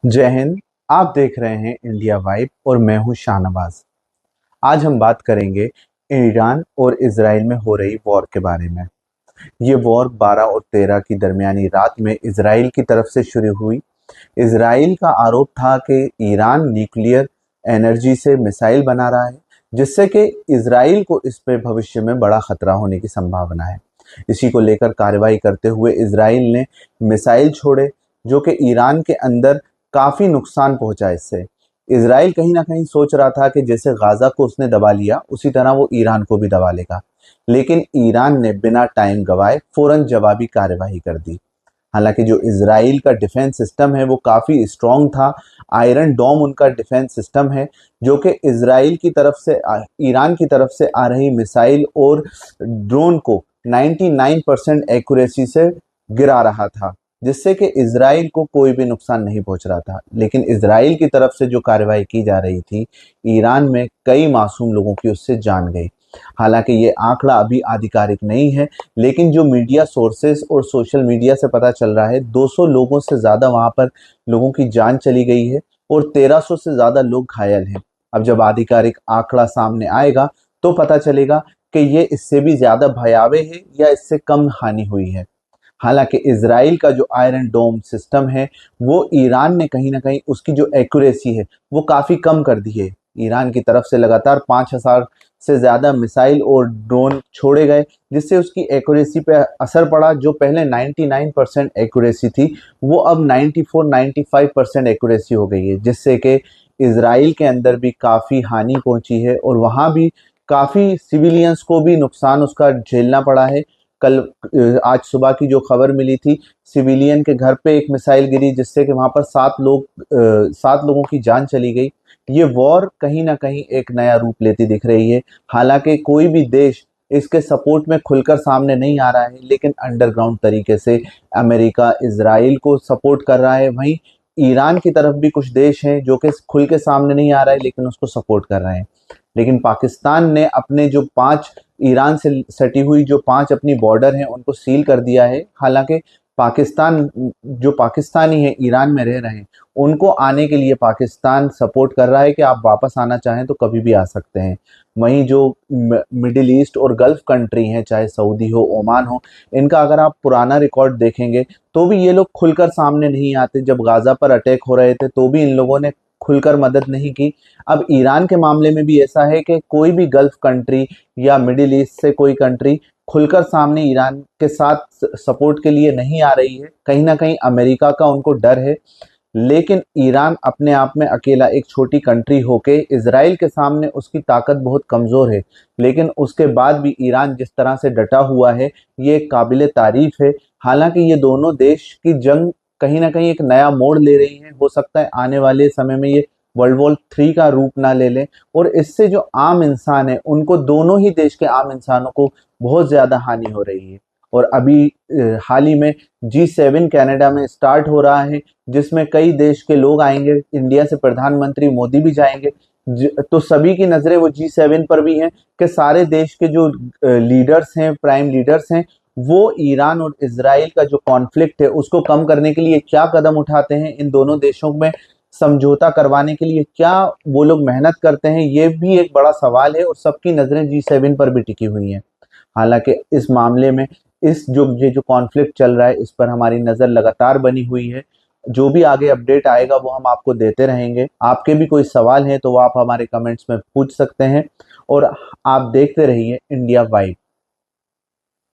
जय हिंद। आप देख रहे हैं इंडिया वाइब और मैं हूं शाहनवाज। आज हम बात करेंगे ईरान और इजराइल में हो रही वॉर के बारे में। ये वॉर 12 और 13 की दरमियानी रात में इजराइल की तरफ से शुरू हुई। इजराइल का आरोप था कि ईरान न्यूक्लियर एनर्जी से मिसाइल बना रहा है, जिससे कि इजराइल को इस पे भविष्य में बड़ा खतरा होने की संभावना है। इसी को लेकर कार्रवाई करते हुए इजराइल ने मिसाइल छोड़े, जो कि ईरान के अंदर काफ़ी नुकसान पहुंचा। इससे इजराइल कहीं ना कहीं सोच रहा था कि जैसे गाज़ा को उसने दबा लिया उसी तरह वो ईरान को भी दबा लेगा, लेकिन ईरान ने बिना टाइम गवाए फौरन जवाबी कार्यवाही कर दी। हालांकि जो इजराइल का डिफेंस सिस्टम है वो काफ़ी स्ट्रॉन्ग था। आयरन डोम उनका डिफेंस सिस्टम है, जो कि इजराइल की तरफ से ईरान की तरफ से आ रही मिसाइल और ड्रोन को 99% एक्यूरेसी से गिरा रहा था, जिससे कि इजराइल को कोई भी नुकसान नहीं पहुंच रहा था। लेकिन इजराइल की तरफ से जो कार्रवाई की जा रही थी, ईरान में कई मासूम लोगों की उससे जान गई। हालांकि ये आंकड़ा अभी आधिकारिक नहीं है, लेकिन जो मीडिया सोर्सेस और सोशल मीडिया से पता चल रहा है 200 लोगों से ज़्यादा वहां पर लोगों की जान चली गई है और 1300 से ज़्यादा लोग घायल हैं। अब जब आधिकारिक आंकड़ा सामने आएगा तो पता चलेगा कि ये इससे भी ज़्यादा भयावह है या इससे कम हानि हुई है। हालांकि इजराइल का जो आयरन डोम सिस्टम है वो ईरान ने कहीं ना कहीं उसकी जो एक्यूरेसी है वो काफ़ी कम कर दी है। ईरान की तरफ से लगातार 5000 से ज़्यादा मिसाइल और ड्रोन छोड़े गए, जिससे उसकी एक्यूरेसी पे असर पड़ा। जो पहले 99% एक्यूरेसी थी वो अब 94-95% एक्यूरेसी हो गई है, जिससे कि इजराइल के अंदर भी काफ़ी हानि पहुंची है और वहाँ भी काफ़ी सिविलियंस को भी नुकसान उसका झेलना पड़ा है। कल आज सुबह की जो खबर मिली थी, सिविलियन के घर पे एक मिसाइल गिरी, जिससे कि वहां पर 7 लोगों की जान चली गई। ये वॉर कहीं ना कहीं एक नया रूप लेती दिख रही है। हालांकि कोई भी देश इसके सपोर्ट में खुलकर सामने नहीं आ रहा है, लेकिन अंडरग्राउंड तरीके से अमेरिका इजराइल को सपोर्ट कर रहा है। वहीं ईरान की तरफ भी कुछ देश हैं जो कि खुल के सामने नहीं आ रहा है, लेकिन उसको सपोर्ट कर रहे हैं। लेकिन पाकिस्तान ने अपने जो 5 ईरान से सटी हुई जो 5 अपनी बॉर्डर हैं उनको सील कर दिया है। हालांकि पाकिस्तान जो पाकिस्तानी है ईरान में रह रहे हैं, उनको आने के लिए पाकिस्तान सपोर्ट कर रहा है कि आप वापस आना चाहें तो कभी भी आ सकते हैं। वहीं जो मिडिल ईस्ट और गल्फ कंट्री हैं, चाहे सऊदी हो ओमान हो, इनका अगर आप पुराना रिकॉर्ड देखेंगे तो भी ये लोग खुलकर सामने नहीं आते। जब गाजा पर अटैक हो रहे थे तो भी इन लोगों ने खुलकर मदद नहीं की। अब ईरान के मामले में भी ऐसा है कि कोई भी गल्फ कंट्री या मिडिल ईस्ट से कोई कंट्री खुलकर सामने ईरान के साथ सपोर्ट के लिए नहीं आ रही है। कहीं ना कहीं अमेरिका का उनको डर है। लेकिन ईरान अपने आप में अकेला एक छोटी कंट्री होके इजराइल के सामने उसकी ताकत बहुत कमज़ोर है, लेकिन उसके बाद भी ईरान जिस तरह से डटा हुआ है ये काबिले तारीफ है। हालांकि ये दोनों देश की जंग कहीं ना कहीं एक नया मोड़ ले रही है। हो सकता है आने वाले समय में ये वर्ल्ड वॉर 3 का रूप ना ले लें, और इससे जो आम इंसान है उनको, दोनों ही देश के आम इंसानों को बहुत ज़्यादा हानि हो रही है। और अभी हाल ही में G7 कनाडा में स्टार्ट हो रहा है, जिसमें कई देश के लोग आएंगे। इंडिया से प्रधानमंत्री मोदी भी जाएंगे। तो सभी की नज़रें वो G7 पर भी हैं कि सारे देश के जो लीडर्स हैं, प्राइम लीडर्स हैं, वो ईरान और इजराइल का जो कॉन्फ्लिक्ट है उसको कम करने के लिए क्या कदम उठाते हैं, इन दोनों देशों में समझौता करवाने के लिए क्या वो लोग मेहनत करते हैं, ये भी एक बड़ा सवाल है। और सबकी नज़रें G7 पर भी टिकी हुई हैं। हालांकि इस मामले में ये जो कॉन्फ्लिक्ट चल रहा है इस पर हमारी नज़र लगातार बनी हुई है। जो भी आगे अपडेट आएगा वो हम आपको देते रहेंगे। आपके भी कोई सवाल है तो वो आप हमारे कमेंट्स में पूछ सकते हैं। और आप देखते रहिए इंडिया वाइड।